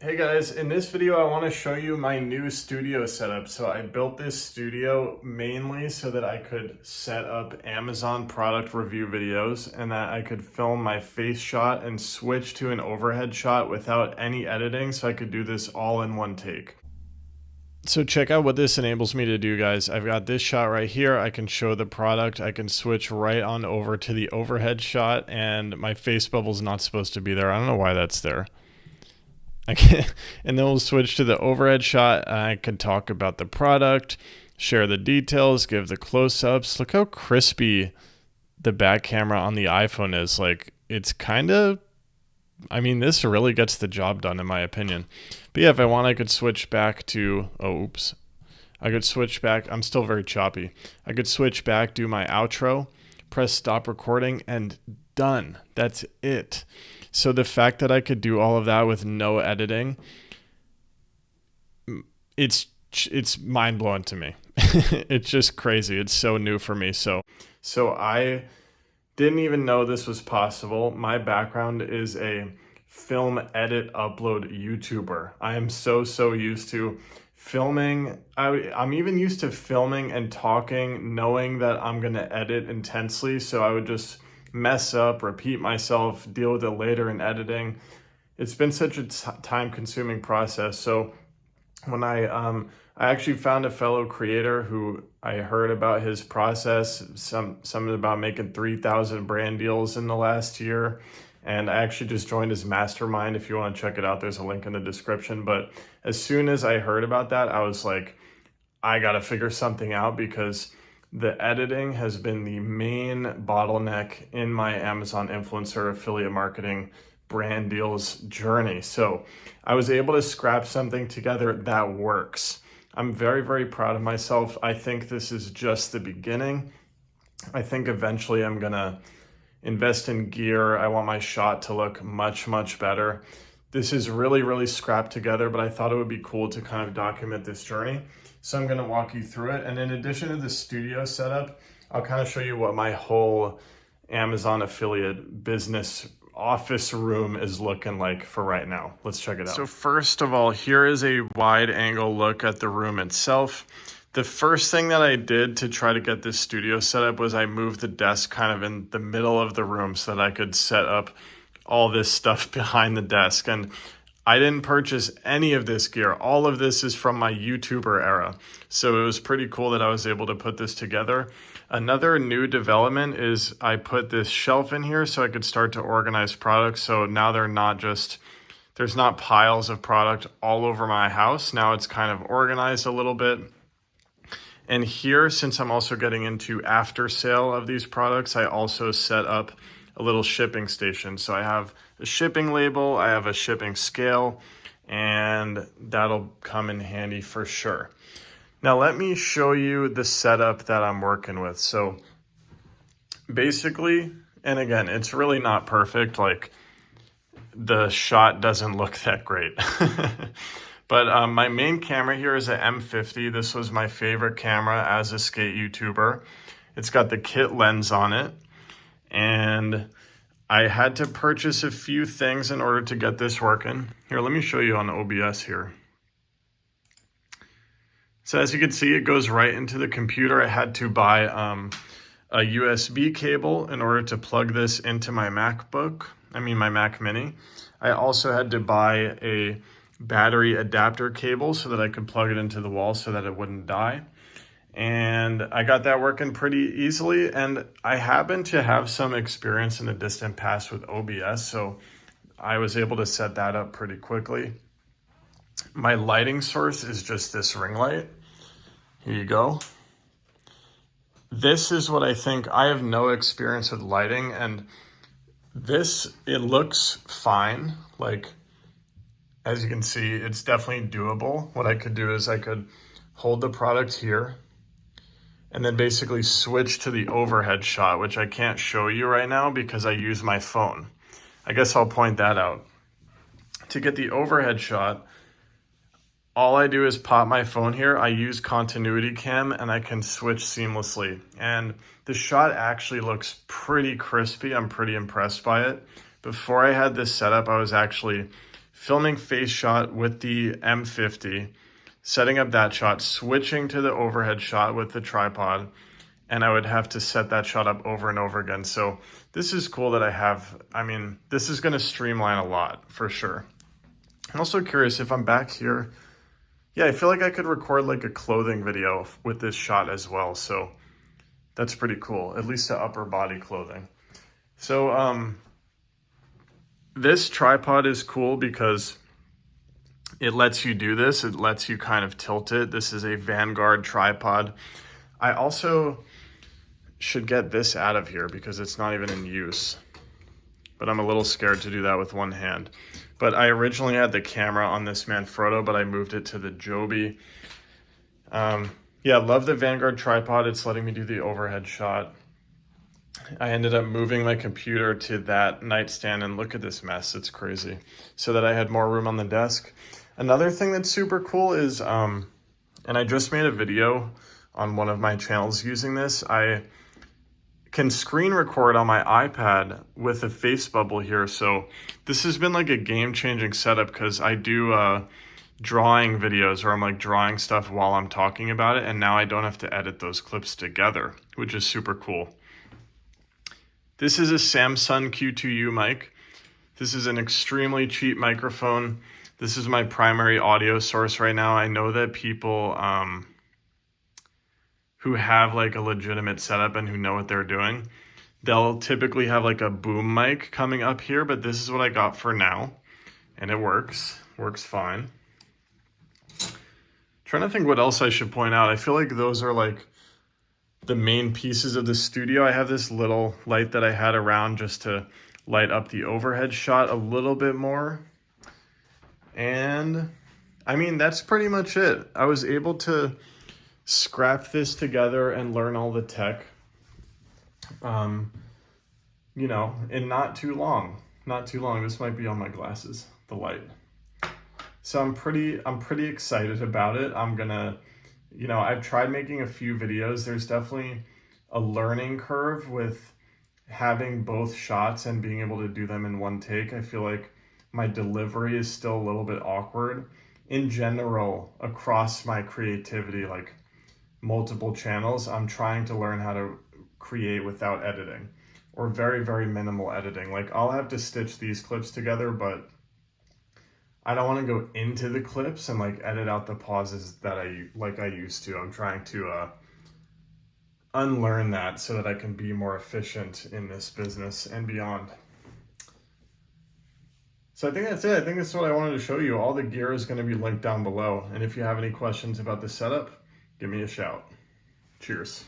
Hey guys, in this video I want to show you my new studio setup. So I built this studio mainly so that I could set up Amazon product review videos and that I could film my face shot and switch to an overhead shot without any editing, so I could do this all in one take. So check out what this enables me to do, guys. I've got this shot right here. I can show the product. I can switch right on over to the overhead shot, and my face bubble's not supposed to be there. I don't know why that's there. And then we'll switch to the overhead shot. I can talk about the product, share the details, give the close-ups. Look how crispy the back camera on the iPhone is. Like, it's kind of, this really gets the job done in my opinion. But yeah, if I want, I could switch back to, I could switch back. I'm still very choppy. I could switch back, do my outro, press stop recording, and done. That's it. So the fact that I could do all of that with no editing, it's mind-blowing to me. It's just crazy. It's so new for me. So I didn't even know this was possible. My background is a film edit upload YouTuber. I am so used to filming. I'm even used to filming and talking, knowing that I'm going to edit intensely. So I would just mess up, repeat myself, deal with it later in editing. It's been such a time-consuming process. So when I actually found a fellow creator who I heard about his process, something about making 3,000 brand deals in the last year. And I actually just joined his mastermind. If you want to check it out, there's a link in the description. But as soon as I heard about that, I was like, I got to figure something out, because the editing has been the main bottleneck in my Amazon influencer affiliate marketing brand deals journey. So I was able to scrap something together that works. I'm very proud of myself. I think this is just the beginning. I think eventually I'm gonna invest in gear. I want my shot to look much better. This is really scrapped together, but I thought it would be cool to kind of document this journey. So I'm gonna walk you through it. And in addition to the studio setup, I'll kind of show you what my whole Amazon affiliate business office room is looking like for right now. Let's check it out. So first of all, here is a wide angle look at the room itself. The first thing that I did to try to get this studio set up was I moved the desk kind of in the middle of the room so that I could set up all this stuff behind the desk. And I didn't purchase any of this gear. All of this is from my YouTuber era. So it was pretty cool that I was able to put this together. Another new development is I put this shelf in here so I could start to organize products. So now there's not piles of product all over my house. Now it's kind of organized a little bit. And here, since I'm also getting into after sale of these products, I also set up a little shipping station. So I have a shipping label, I have a shipping scale, and that'll come in handy for sure. Now let me show you the setup that I'm working with. So basically, and again, it's really not perfect. Like, the shot doesn't look that great. But my main camera here is an M50. This was my favorite camera as a skate YouTuber. It's got the kit lens on it. And I had to purchase a few things in order to get this working. Here, let me show you on OBS here. So as you can see, it goes right into the computer. I had to buy a USB cable in order to plug this into my my Mac Mini. I also had to buy a battery adapter cable so that I could plug it into the wall so that it wouldn't die. And I got that working pretty easily. And I happen to have some experience in the distant past with OBS, so I was able to set that up pretty quickly. My lighting source is just this ring light. Here you go. This is what I think. I have no experience with lighting, and it looks fine. Like, as you can see, it's definitely doable. What I could do is I could hold the product here and then basically switch to the overhead shot, which I can't show you right now because I use my phone. I guess I'll point that out. To get the overhead shot, all I do is pop my phone here. I use continuity cam and I can switch seamlessly. And the shot actually looks pretty crispy. I'm pretty impressed by it. Before I had this set up, I was actually filming face shot with the M50, setting up that shot, switching to the overhead shot with the tripod, and I would have to set that shot up over and over again. So this is cool that I have, I mean, this is gonna streamline a lot for sure. I'm also curious if I'm back here. Yeah, I feel like I could record like a clothing video with this shot as well. So that's pretty cool, at least the upper body clothing. So this tripod is cool because it lets you do this. It lets you kind of tilt it. This is a Vanguard tripod. I also should get this out of here because it's not even in use. But I'm a little scared to do that with one hand. But I originally had the camera on this Manfrotto, but I moved it to the Joby. Yeah, love the Vanguard tripod. It's letting me do the overhead shot. I ended up moving my computer to that nightstand, and look at this mess. It's crazy. So that I had more room on the desk. Another thing that's super cool is, and I just made a video on one of my channels using this. I can screen record on my iPad with a face bubble here. So this has been like a game-changing setup because I do drawing videos where I'm like drawing stuff while I'm talking about it, and now I don't have to edit those clips together, which is super cool. This is a Samsung Q2U mic. This is an extremely cheap microphone. This is my primary audio source right now. I know that people who have like a legitimate setup and who know what they're doing, they'll typically have like a boom mic coming up here, but this is what I got for now, and it works fine. Trying to think what else I should point out. I feel like those are like the main pieces of the studio. I have this little light that I had around just to light up the overhead shot a little bit more. And I mean, that's pretty much it. I was able to scrap this together and learn all the tech, you know, in not too long. This might be on my glasses, the light. So I'm pretty excited about it. I'm gonna, you know, I've tried making a few videos. There's definitely a learning curve with having both shots and being able to do them in one take. I feel like my delivery is still a little bit awkward. In general, across my creativity, like multiple channels, I'm trying to learn how to create without editing, or very, very minimal editing. Like I'll have to stitch these clips together, but I don't want to go into the clips and like edit out the pauses that I used to. I'm trying to unlearn that so that I can be more efficient in this business and beyond. So I think that's it. I think that's what I wanted to show you. All the gear is going to be linked down below. And if you have any questions about the setup, give me a shout. Cheers.